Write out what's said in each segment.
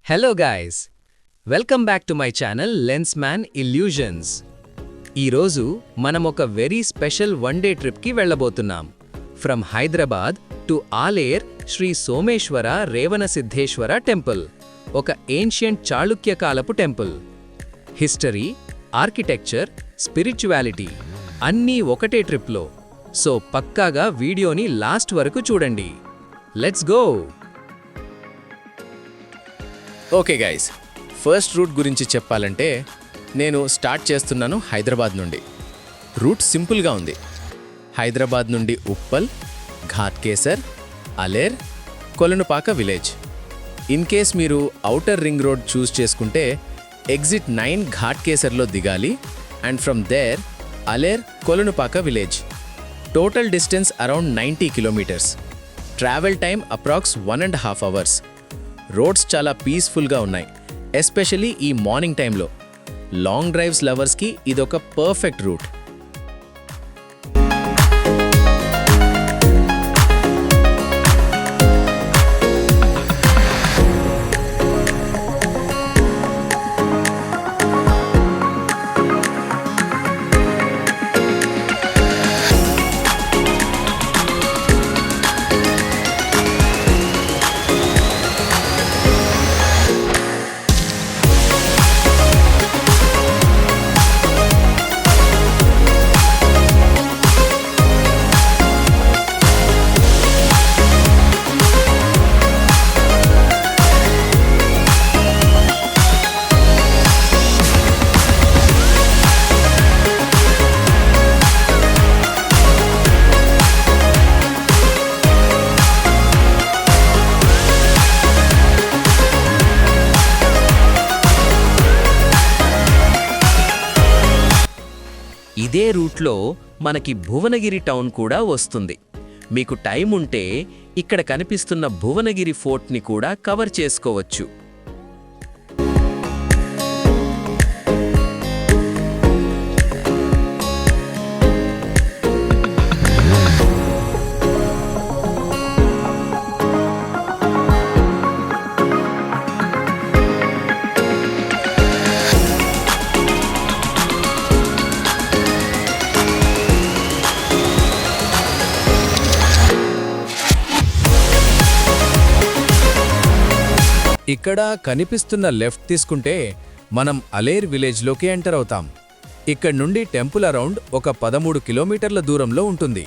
Hello guys, welcome back to my channel lensman illusions. ఈరోజు మనం ఒక వెరీ స్పెషల్ వన్ డే ట్రిప్కి వెళ్ళబోతున్నాం. From Hyderabad to Aler Shri Someshwara Revana Siddheshwara temple, ఒక ఏన్షియంట్ చాళుక్య కాలపు టెంపుల్. హిస్టరీ, ఆర్కిటెక్చర్, స్పిరిచువాలిటీ అన్నీ ఒకటే ట్రిప్లో. సో పక్కాగా వీడియోని లాస్ట్ వరకు చూడండి. Let's go! Okay guys, first route గురించి చెప్పాలంటే నేను స్టార్ట్ చేస్తున్నాను హైదరాబాద్ నుండి. రూట్ సింపుల్గా ఉంది. హైదరాబాద్ నుండి Uppal, Ghatkesar, Aler, Kolanupaka village. In case మీరు ఔటర్ రింగ్ రోడ్ చూస్ చేసుకుంటే ఎగ్జిట్ 9 ఘాట్కేసర్లో దిగాలి and from there Aler, Kolanupaka village. Total distance around 90 kilometres. Travel time approx 1.5 hours. Roads చాలా పీస్ఫుల్గా ఉన్నాయి, ఎస్పెషలీ ఈ మార్నింగ్ టైంలో. లాంగ్ డ్రైవ్స్ లవర్స్కి ఇదొక పర్ఫెక్ట్ రూట్. ఇదే రూట్లో మనకి భువనగిరి టౌన్ కూడా వస్తుంది. మీకు టైం ఉంటే ఇక్కడ కనిపిస్తున్న భువనగిరి ఫోర్ట్ని కూడా కవర్ చేసుకోవచ్చు. ఇక్కడ కనిపిస్తున్న లెఫ్ట్ తీసుకుంటే మనం అలేర్ విలేజ్లోకి ఎంటర్ అవుతాం. ఇక్కడ నుండి టెంపుల్ అరౌండ్ ఒక 13 కిలోమీటర్ల దూరంలో ఉంటుంది.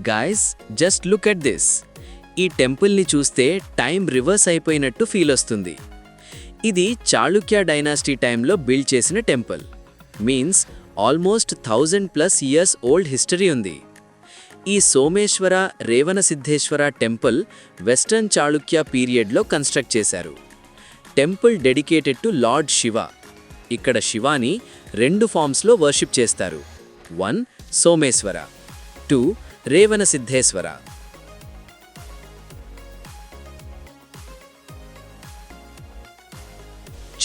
Guys, just look at this. ఈ టెంపుల్ని చూస్తే టైం రివర్స్ అయిపోయినట్టు ఫీల్ వస్తుంది. ఇది చాళుక్య డైనాసిటీ టైంలో బిల్డ్ చేసిన temple. Means almost 1000+ years old history ఉంది. ఈ సోమేశ్వర రేవణసిద్ధేశ్వర టెంపుల్ వెస్టర్న్ చాళుక్య పీరియడ్లో కన్స్ట్రక్ట్ చేశారు. Temple dedicated to lord Shiva. ఇక్కడ శివాని 2 ఫామ్స్లో వర్షిప్ చేస్తారు. 1 సోమేశ్వర, 2 రేవణసిద్ధేశ్వర.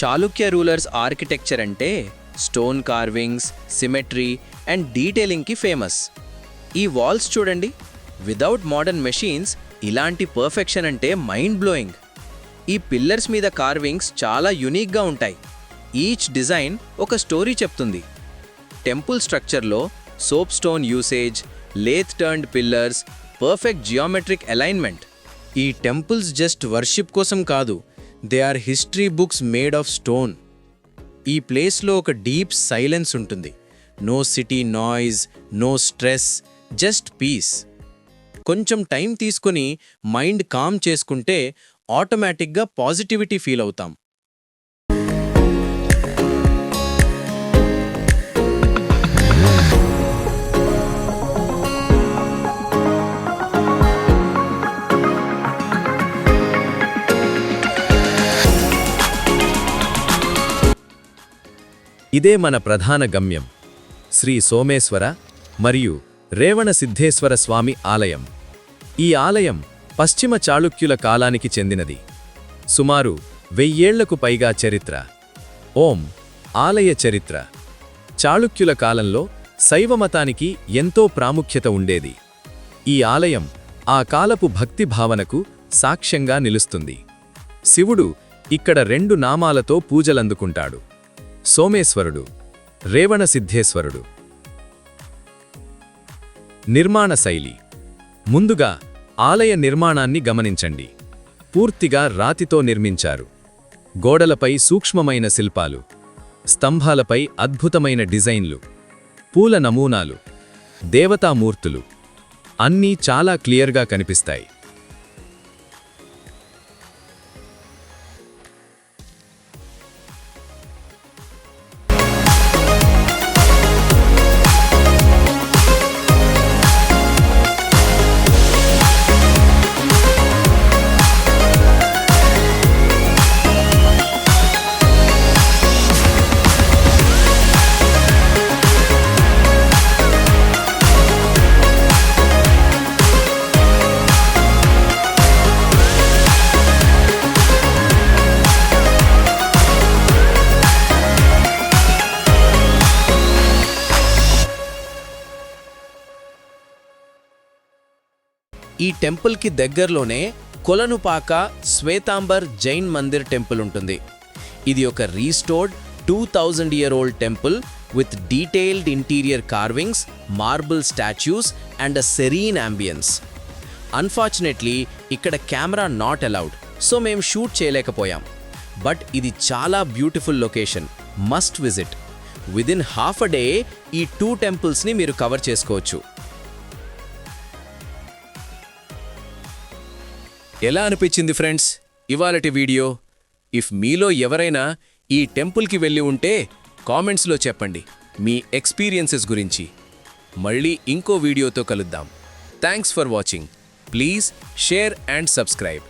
చాళుక్య రూలర్స్ ఆర్కిటెక్చర్ అంటే స్టోన్ కార్వింగ్స్, సిమెట్రీ అండ్ డీటెయిలింగ్కి ఫేమస్. ఈ వాల్స్ చూడండి, విదౌట్ మోడర్న్ మెషీన్స్ ఇలాంటి పర్ఫెక్షన్ అంటే మైండ్ బ్లోయింగ్. ఈ పిల్లర్స్ మీద కార్వింగ్స్ చాలా యునిక్గా ఉంటాయి. ఈచ్ డిజైన్ ఒక స్టోరీ చెప్తుంది. టెంపుల్ స్ట్రక్చర్లో soap stone usage, lathe turned pillars, perfect geometric alignment. ఈ టెంపుల్స్ జస్ట్ వర్షిప్ కోసం కాదు, they are history books made of stone. ఈ ప్లేస్లో ఒక డీప్ సైలెన్స్ ఉంటుంది. No city noise, no stress, just peace. కొంచెం టైం తీసుకొని మైండ్ కామ్ చేసుకుంటే ఆటోమేటిక్గా పాజిటివిటీ ఫీల్ అవుతాం. ఇదే మన ప్రధాన గమ్యం, శ్రీ సోమేశ్వర మరియు రేవణసిద్ధేశ్వర స్వామి ఆలయం. ఈ ఆలయం పశ్చిమ చాళుక్యుల కాలానికి చెందినది. సుమారు 1000 ఏళ్లకు పైగా చరిత్ర. ఓం ఆలయ చరిత్ర. చాళుక్యుల కాలంలో శైవమతానికి ఎంతో ప్రాముఖ్యత ఉండేది. ఈ ఆలయం ఆ కాలపు భక్తి భావనకు సాక్ష్యంగా నిలుస్తుంది. శివుడు ఇక్కడ 2 నామాలతో పూజలందుకుంటాడు: సోమేశ్వరుడు, రేవణసిద్ధేశ్వరుడు. నిర్మాణ శైలి. ముందుగా ఆలయ నిర్మాణాన్ని గమనించండి. పూర్తిగా రాతితో నిర్మించారు. గోడలపై సూక్ష్మమైన శిల్పాలు, స్తంభాలపై అద్భుతమైన డిజైన్లు, పూల నమూనాలు, దేవతామూర్తులు అన్నీ చాలా క్లియర్గా కనిపిస్తాయి. ఈ టెంపుల్కి దగ్గరలోనే కొలనుపాక శ్వేతాంబర్ జైన్ మందిర్ టెంపుల్ ఉంటుంది. ఇది ఒక restored 2000-year-old temple with detailed interior carvings, marble statues and a serene ambience. Unfortunately ఇక్కడ కెమెరా నాట్ అలౌడ్, సో మేం షూట్ చేయలేకపోయాం. బట్ ఇది చాలా beautiful location, must visit. Within half a day ఈ 2 టెంపుల్స్ని మీరు కవర్ చేసుకోవచ్చు. ఎలా అనిపించింది ఫ్రెండ్స్ ఇవాళటి వీడియో? ఇఫ్ మీలో ఎవరైనా ఈ టెంపుల్కి వెళ్ళి ఉంటే కామెంట్స్లో చెప్పండి మీ ఎక్స్పీరియన్సెస్ గురించి. మళ్ళీ ఇంకో వీడియోతో కలుద్దాం. Thanks for watching. Please share and subscribe.